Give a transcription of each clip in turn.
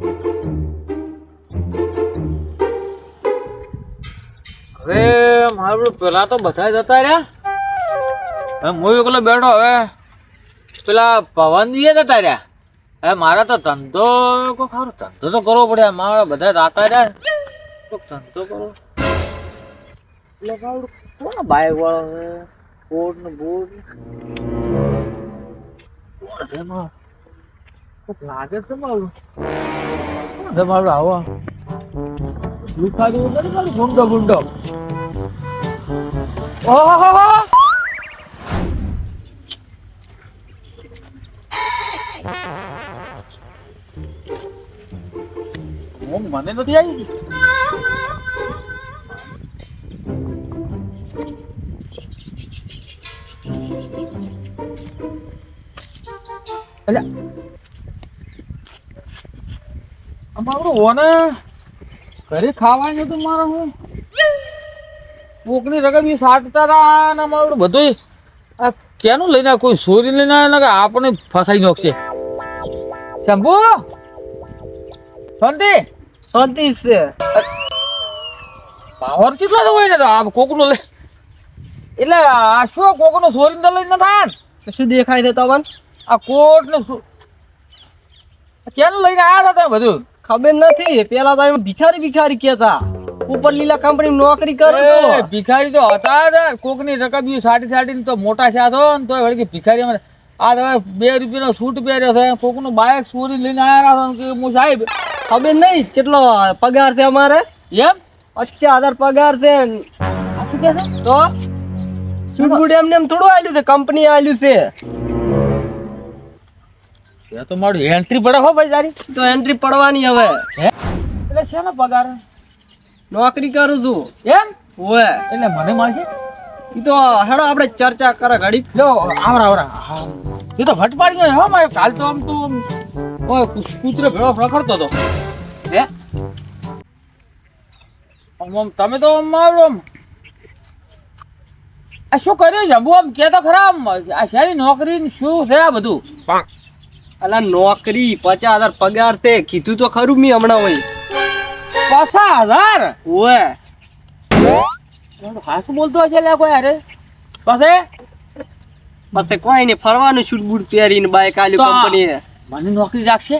હવે મારું પેલા તો બધા જતા રહ્યા, હવે હું એકલો બેઠો. હવે પેલા પવનજી જતા રહ્યા. હવે મારા તો ધંધો કોઈ ખરો ધંધો તો કરવો પડે. મારા બધા જતા રહ્યા, ધંધો કરો એટલે મારું કોણ બાઈક વાળો છે, બોર્ડ ને બોર્ડ લાગે છે મારું મારું આવો દુખા જેવું નથી મારું ગુંડો ગુંડો. ઓહો મને નથી આવી. અમારું ઓને ઘરે ખાવાનું હતું મારે. હું કોકની રકમ સાટતા હતા ને અમારું બધું આ કેનું લઈને કોઈ ચોરી લઈને આવે કે આપણે ફસાઈ નાખશે. શંભુ શાંતિ શાંતિ છે. પાવર કેટલા તો હોય ને તો આ કોકનું લઈ એટલે આ શું કોકનું ચોરીને લઈને થાય ને શું દેખાય છે તમને? આ કોટ ને કેનું લઈને આવ્યા હતા તમે બધું? ખબર નથી. પેલા તો ભિખારી ભિખારી કેતા, ઉપર લીલા કંપની નોકરી કરે એ ભિખારી તો હતા જ. કોકની રકમ સાટી તો મોટા છે તો વળી ભિખારી આ તમે ₹2 નો સૂટ પહેર્યો છે, કોકનું બાઇક ચોરી લઈને આવ્યા કે હું સાહેબ ખબર નહીં કેટલો પગાર છે અમારે. એમ 50,000 પગાર છે. આ શું કે છે? તો સૂટ બૂટ એમને એમ થોડું આલ્યું છે, કંપની આલ્યું છે. એ તો મારું એન્ટ્રી પડે હો ભાઈ તારી. તો એન્ટ્રી પડવાની હવે. એટલે શેનો પગાર? નોકરી કરું છું. એમ ઓએ એટલે મને મળશે ઈ તો હેડો આપણે ચર્ચા કરે ઘડી. જો આવરા એ તો ભટ પાડી ગયો હો મારે. કાલ તો આમ તો ઓય કૂતરો ભેળો રખડતો હતો. હે આમ તમે તો મારો આ શું કર્યું જંબુ? આમ કે તો ખરા આમ આ સારી નોકરી શું છે આ બધું? અલા નોકરી 50,000 પગાર છે. કીધું તો ખરું મી હમણાં હોય. 50,000? ઓએ હાસું બોલતો હશે લે કોઈ. અરે પછી પછી કોઈ ને ફરવાનું સૂટ બૂટ પહેરીને બાઈક આલ્યું કંપનીએ. મને નોકરી રાખશે?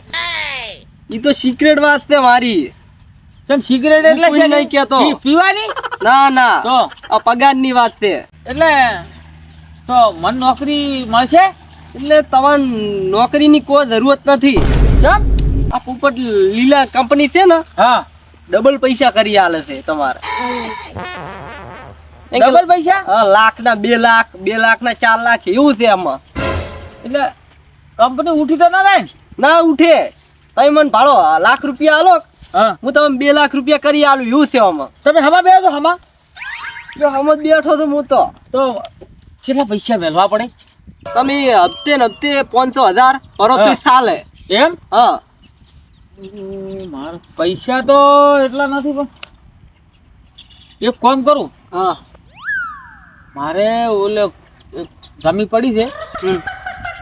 ઈ તો સિક્રેટ વાત છે મારી. કેમ સિગરેટ એટલે કોઈ નહીં કહેતો. પીવાની? ના ના તો આ પગારની વાત છે. એટલે તો મને નોકરી મળશે? એટલે તમને નોકરીની કોઈ જરૂરત નથી. કેમ? આ પોપટ લીલા કંપની છે ને, હા ડબલ પૈસા કરી આલે છે તમારે. ડબલ પૈસા? હા, લાખના 2 લાખ, 2 લાખના 4 લાખ એવું છે આમાં. એટલે કંપની ઉઠી તો ના થાય ને? ના ઉઠે. તમે મને ભાડો ₹1,00,000 આલો, હા હું તમને 2 લાખ રૂપિયા કરી આલું એવું છે આમાં. તમે હમા બેસો હમા? જો હમત બેઠો તો હું તો કેટલા પૈસા મેળવા પડે? તમે હપ્તે ને હપ્તે 500,000 ભરો તો ચાલે. એમ? હા મારા પૈસા તો એટલા નથી, પણ એક કામ કરું. હા મારે ઓલે જમી પડી છે,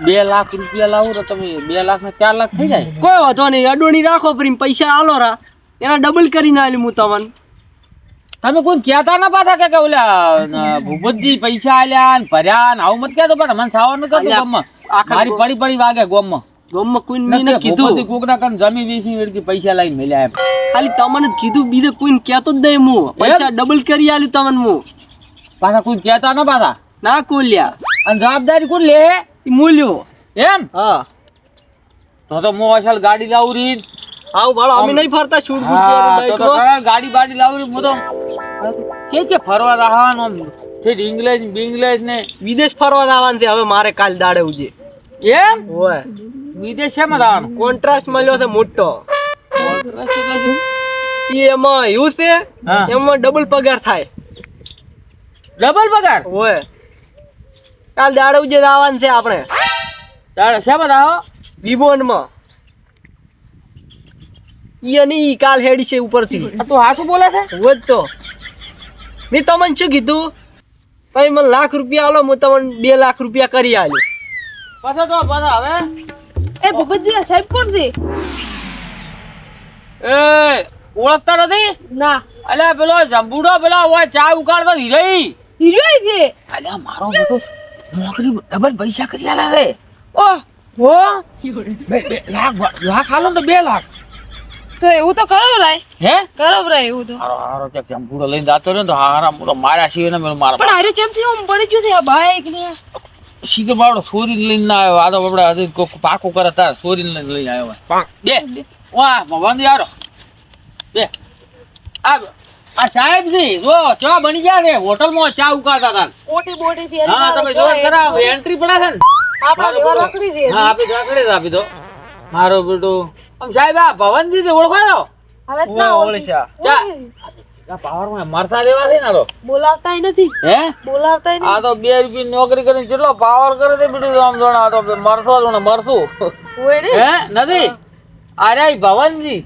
2 લાખ રૂપિયા લાવું તો તમે 2 લાખ ને 4 લાખ થઈ જાય. કોઈ વાંધો નહીં. અડોણી રાખો પ્રીમ પૈસા આલો રા, એના ડબલ કરીને આલ્યું હું તમને. તમે કોઈ કહેતા ના પાછા કે ઓલા ભૂપતજી પૈસા આલ્યા ને ભર્યા ને આવું મત કહેતો. પણ મને સાવાનું કહેતો ગામમાં મારી પડી વાગે ગામમાં. ગામમાં કોઈ મેં કીધું કોકના કાન જમી વેચી વેચી પૈસા લઈને મળ્યા એમ. ખાલી તમને જ કીધું, બીજે કોઈને કહેતો જ નહીં. હું પૈસા ડબલ કરી આલ્યું તમને હું. પાછા કોઈ કહેતા ના પાછા? ના કોલ્યા. અને જવાબદારી કોણ લે? મૂલ્યો. એમ? હા તો હું અસલ ગાડી લાવું રીત. આવ ભાડો અમે નહીં ફરતા છૂટ બૂટ ગાડી બાડી લાવું હું તો છે ફરવા જવાનું. ઇંગ્લેશ બિંગ્લેશ ને વિદેશ ફરવા જવાનું છે હવે મારે. કાલ દાડે ઉજે. એમ? ઓય વિદેશ શેમાં જવાનું? કોન્ટ્રાસ્ટ મળ્યો છે મોટો. એમાં એવું છે, હા. એમાં ડબલ પગાર થાય. ડબલ પગાર? ઓય કાલ દાડે ઉજે જવાનું છે આપણે. તારે શેમાં જાઓ? વિબોનમાં. ઈ નહીં કાલ હેડી છે ઉપરથી. તું હાસું બોલે છે? હોત તો મેં તમને શું કીધું? તમે મને ₹1,00,000 આલો, હું તમને 2 લાખ રૂપિયા કરી આલ્યું. પાછા તો પાછા હવે એ ભૂપતજી આ સાહેબ કોણ છે? એ ઓળખતા નથી? ના અલ્યા પેલો જંબુડો પેલા ઓય ચા ઉકાળતો હીરોઈ. હીરો છે. અલ્યા મારો મોટો નોકરી ડબલ પૈસા કરી આલે છે. ઓહ હો લાખ હાલો ને તો 2 લાખ. તો એવું તો કરો રાય, હે કરો રાય એવું તો. હારો હારો ચક જંબુડો લઈને જાતો રહ્યો ને તો હારા મોટો માર્યા સિવાય ને મારા પણ આરે ચમ થી હું પડી ગયો છે આ બાઈક ને. શીખર બાવડો સોરી લઈને ના આવ્યો. આ તો આપણે હજી કોક પાકો કરે તાર સોરી લઈને આવ્યો હોય. બે વાહ ભગવાન યારો બે આ સાહેબ છે જો ચા બની ગયા છે હોટલમાં ચા ઉકાળતા હતા. ઓટી બોટી થી હા તમે જો કરાવ એન્ટ્રી પડે છે ને. આપણા જેવા રખડી દે. હા આપી રાખડી જ આપી દો મારો બેટો. આમ સાહેબ આ ભવનજી થી ઓળખો છો? હવે જ ના ઓળખ્યા. ચા આ પાવરમાં મરતા દેવા છે ને તો બોલાવતાય નથી, હે બોલાવતાય નહીં. આ તો 2 રૂપિયા નોકરી કરીને કેટલો પાવર કરે છે બેટું. આમ જોણા આ તો મરસો જોણે મરસું હોય ને. હે નથી અરે ભવનજી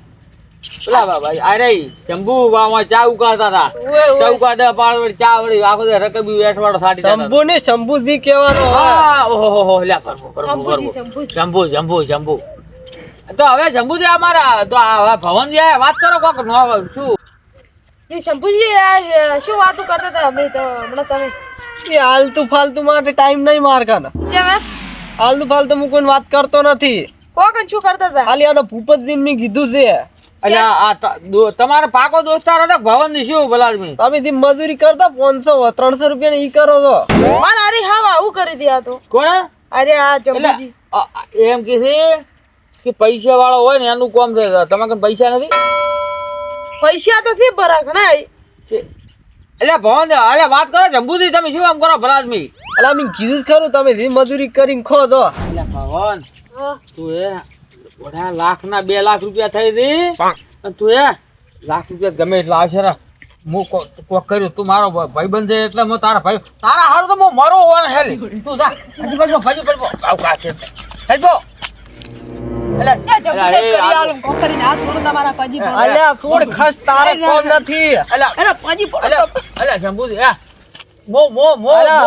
પેલા બાબા અરે જંબુ બામાં ચા ઉકાળતા હતા. હોય ચા હોય. ઉકાળતા પાળ વળી ચા વળી આખો દે રકબી વેઠવાડો સાડી દેતા હતા. શંભુ ને શંભુજી કહેવાનો હોય. હા ઓહો લ્યા કરવો શંભુજી, શંભુજી. જંબુ જંબુ જંબુ તો હવે જંબુજી અમારા તો આ ભવનજી આયા વાત કરો કોક નો શું એ શંભુજી આ શું વાતો કરતા હતા અમે તો હમણાં તમે એ આલતુ ફાલતુ માટે ટાઈમ નહીં મારકાના. છે મેં આલતુ ફાલતુ હું કોઈ વાત કરતો નથી. કોકન શું કરતા હતા? ખાલી આ તો ભૂપતજી મેં કીધું છે. અલ્યા આ તમારા પાકો દોસ્તાર હતા ભવનજી શું ભલાદમી તમે થી મજૂરી કરતા 500 300 રૂપિયા ઈ કરો છો. માર અરે હા આવું કરી દે આ તો. કોણે અરે આ એટલે જંબુજી એમ કે છે કે પૈસા વાળો હોય ને એનું કામ છે. તમારે કઈ પૈસા નથી? પૈસા તો થી ભરા ઘણા. એટલે ભવન અલ્યા વાત કરો જંબુજી તમે શું આમ કરો ભલાદમી? અલા મેં કીધું જ ખરું તમે થી મજૂરી કરીને ખો દો. અલ્યા ભવન હા તું એ ઓઢા લાખ ના 2 લાખ રૂપિયા થઈ દી અને તું એ લાખ રૂપિયા ગમે એટલે આવશે રે. હું કોક કર્યું તું મારો ભાઈબંધ છે એટલે હું તારા ભાઈ તારા હારું તો હું મરો હોવાનો હેલી તું જા હજી પડજો આવ કા છે હેજો એ જંબુજી કરી આલું કોકરીને હાથ થોડો તમારા પાજી પર. અલ્યા થોડ ખસ તારે કોમ નથી. અરે પાજી પર અલ્યા જંબુજી હે મો અલા,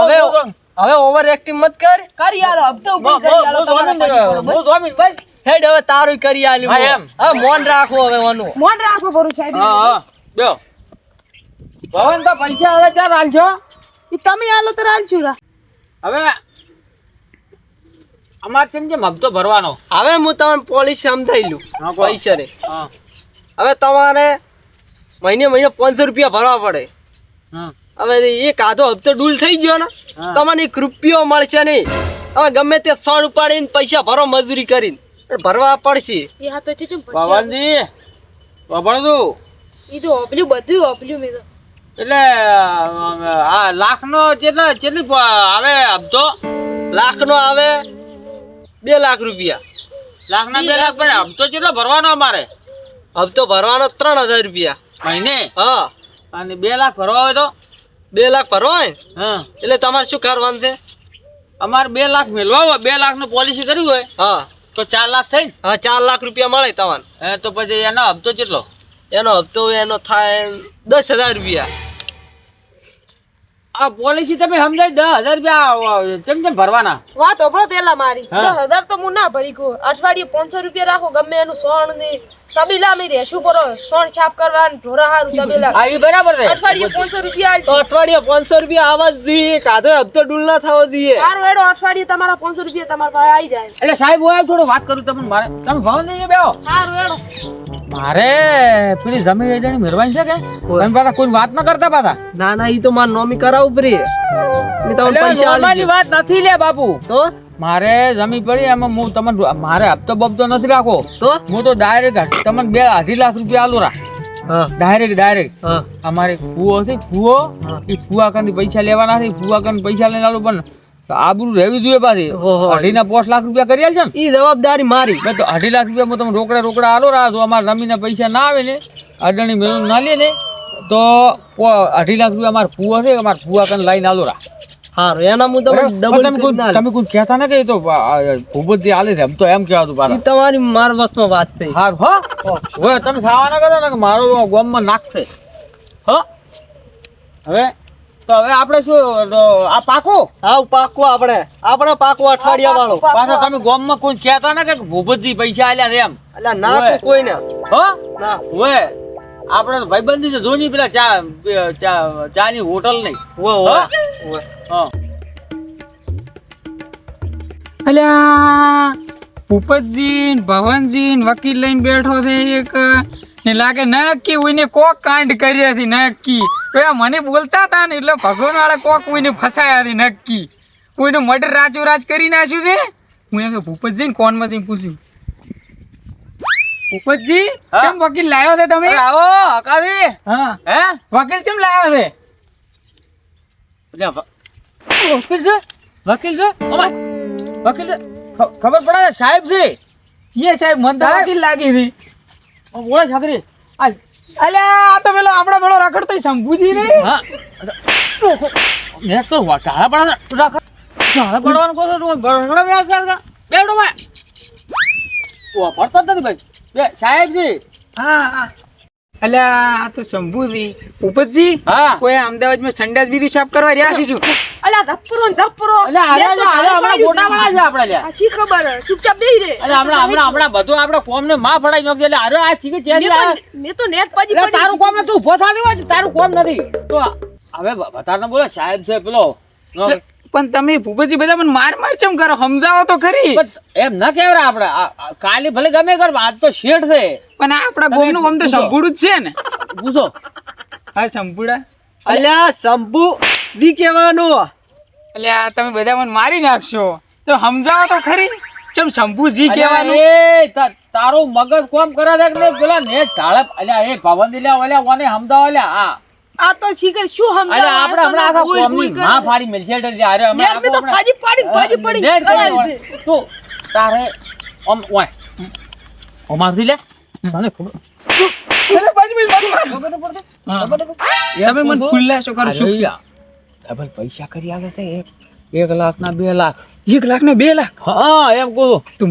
હવે ઓવર એક્ટિંગ મત કર. કરી આલો અબ તો ઉભી કરી આલો તમારા પાજી પર. હું જોમીન ભાઈ હેડ હવે તારું કરી આલ્યું. હા, એમ. હા મોન રાખો હવે ઓનું. મોન રાખો ભરું સાહેબ. હા બેઓ ભવન તો પૈસા હવે ચાલ હાલજો. ઈ તમે આલો તો હાલ છું રા. હવે અમારે કેમ જેમ હપ્તો ભરવાનો. હવે હું તમને પોલીસ સમજાઈલું હા, કહો. પૈસા રે. હા હવે તમારે મહિને 500 રૂપિયા ભરવા પડે. હા હવે એક આધો હપ્તો ડૂલ થઈ ગયો ને હા. તમને 1 રૂપિયો મળશે નહીં. હવે ગમે તે સણ ઉપાડીને પૈસા ભરો મજૂરી કરીને પણ ભરવા પડશે. ઈ હા તો છે ચમ ભવનજી ભણ તું ઈ તો ઓબલ્યું બધું ઓબલ્યું મે તો. એટલે આ લાખ નો કેટલી આવે હપ્તો? લાખ નો આવે 2 લાખ રૂપિયા. લાખ ના 2 લાખ પણ હપ્તો કેટલો ભરવાનો અમારે? હપ્તો ભરવાનો 3000 રૂપિયા મહિને. હા અને 2 લાખ ભરવા હોય તો 2 લાખ ભરવા હોય ને હા એટલે તમારે શું કરવાનું છે? અમારે 2 લાખ મેળવા હોય 2 લાખ નું પોલિસી કરવી હોય હા તો 4 લાખ થઈ ને. હા 4 લાખ રૂપિયા મળે તમને. હે તો પછી એનો હપ્તો કેટલો? એનો હપ્તો એનો થાય 10000 રૂપિયા. આ પોલિસી તમે સમજાય 10,000 રૂપિયા કેમ ભરવાના? વાત ઓબળો પેલા મારી હા. 10,000 તો હું ના ભરી કો. અઠવાડિયે 500 રૂપિયા રાખો ગમે એનું સોણ ને તબેલા મે રહેશું પરો સોણ છાપ કરવા ને ઢોરા હારું તબેલા. હા એ બરાબર છે. અઠવાડિયે 500 રૂપિયા તો અઠવાડિયે 500 રૂપિયા આવવા જ જોઈએ. કાધો હપ્તો ડૂલ ના થવો જોઈએ. સારું એડો અઠવાડિયે તમારા 500 રૂપિયા તમારા પાસે આવી જાય. એટલે સાહેબ હું થોડું વાત કરું તમને મારે તમે ભાવ નહીં બેહો. સારું એડો મારે પેલી જમીન વેચાણી મેળવાની છે કે તમે પાછા કોઈ વાત ન કરતા પાછા. ના ના ઈ તો માર નોમી કરાવું પરી. મેં તમને પૈસા આલી નોર્મલી વાત નથી લે બાપુ. તો મારે જમીન પડી એમાં હું તમને મારે હપ્તો બપ્તો નથી રાખો. તો હું તો ડાયરેક્ટ તમને 2.5 લાખ રૂપિયા આલું રા. હા ડાયરેક્ટ હા અમારે કુવો છે કુવો એ ફુવા કરીને પૈસા લેવાના છે. ફુવા કરીને પૈસા લઈને આલું પણ આબરૂ રહેવી જોઈએ પાછી. ઓહો. 2.5 લાખ રૂપિયા કરી આલશે ને ઈ જવાબદારી મારી. મેં તો 2.5 લાખ રૂપિયા હું તમે રોકડા આલો રા. જો અમારે રમીને પૈસા ના આવે ને અડણી મેળો ના લે ને તો 2.5 લાખ રૂપિયા અમારે ફુવા છે અમારે ફુવા કરીને લાઈને આલો રા. હારું એના હું તમને પણ ડબલ તમે કોઈ કહેતા ને કે એ તો ભૂપતજી આલે છે એમ તો એમ કહેવાતું ઈ પાછા. તમારી માર વસમાં વાત થઈ. હાર હો હવે તમે ખાવાના કરો ને કે મારો ગોમમાં નાખશે હો. હવે તો હવે આપણે શું આ પાકો હાવ પાકો આપણે પાકો અઠવાડિયા વાળો. પાછા તમે ગોમમાં કોઈ કહેતા ને કે ભૂપતજી પૈસા આલ્યા છે એમ. એટલે ના તો કોઈ ને હો ના ઓય આપણે તો ભાઈબંધી છે જોની પેલા ચા ની હોટલ નહીં વો હા? વો હા અલ્યા ભૂપતજી ને ભવનજી ને વકીલ લઈને બેઠો છે એક ને લાગે નક્કી કોઈને કોક કાંડ કર્યા હતી નક્કી તો આ મને બોલતા હતા ને એટલે ભગવાન વાળા કોક કોઈને ફસાયા હતી નક્કી કોઈનું મર્ડર રાચો રાજ કરી નાખ્યું છે હું એમ ભૂપતજી ને કોનમાં જઈને પૂછ્યું ભૂપતજી હા? કેમ વકીલ લાવ્યો છે તમે અરે આવો હકાવી હા હે વકીલ કેમ લાવ્યો છે એટલે વકીલ છે વકીલ છે ઓમાય વકીલ છે ખબર પડે છે સાહેબ છે એ સાહેબ મને તો વકીલ લાગી હતી બોલે છાત્રી આ અલ્યા આ તો પેલો આપણો પેલો રખડતો શંભુજી ને હા મેં તો ટાળા પડે ટાળા પડવાનું કહો છો તું બરગડો વ્યાસ કર બેડો માં ઓ પડતો જ નથી ભાઈ બે સાહેબ છે હા હા અલ્યા આ તો શંભુજી ઉપતજી હા કોઈ અમદાવાદમાં સંડાસ બીજી સાફ કરવા રહ્યા છું અલા ધપ્પરો એટલે હાલે હમણાં ગોટા વાળા છે આપણે લ્યા આ શી ખબર ચૂપચાપ બેહી રે એટલે હમણાં બધું આપણે કોમ ને માં ફડાઈ નાખજે એટલે અરે આ ચીકી ચેન મેં તો નેટ પાજી એટલે તારું કોમ નથી ઉભો થાતી હોય તારું કોમ નથી તો હવે બતાને બોલે સાહેબ છે પેલો પણ તમે ભૂપતજી બધા મને માર ચમ કરો સમજાવો તો ખરી પણ એમ ન કહેવાય આપણે કાલે ભલે ગમે કર આજ તો શેઠ છે પણ આ આપણા ગોમનું આમ તો સંભુડું જ છે ને પૂછો હા સંભુડા અલ્યા શંભુ દી કહેવાનું અલ્યા તમે બધા મને મારી નાખશો તો સમજાવો તો ખરી ચમ શંભુજી કહેવાનું કહેવાનું એ તારું મગજ કોમ કરે છે કે પેલા ને ઢાળે અલ્યા એ ભવન દિલ્યા ઓલ્યા ઓને સમજાવ અલ્યા હા આ તો શીખર શું સમજાવે અલ્યા આપણે હમણાં આખા કોમની માં ફાડી મેલ છે એટલે અરે અમે નેટ મેં તો પાજી પડી નેટ કરાવી દે. તો તારે ઓમ ઓય ઓમારથી લે તને ખબર અરે બાજુ બાજુ માર. ખબર તો પડતો હા. ખબર તો પડતો. તમે મને ખુલ્લાસો કરો શું ડબલ પૈસા કરી આવે છે 1 લાખ ના 2 લાખ 1 લાખ ને 2 લાખ હા એમ કહું તું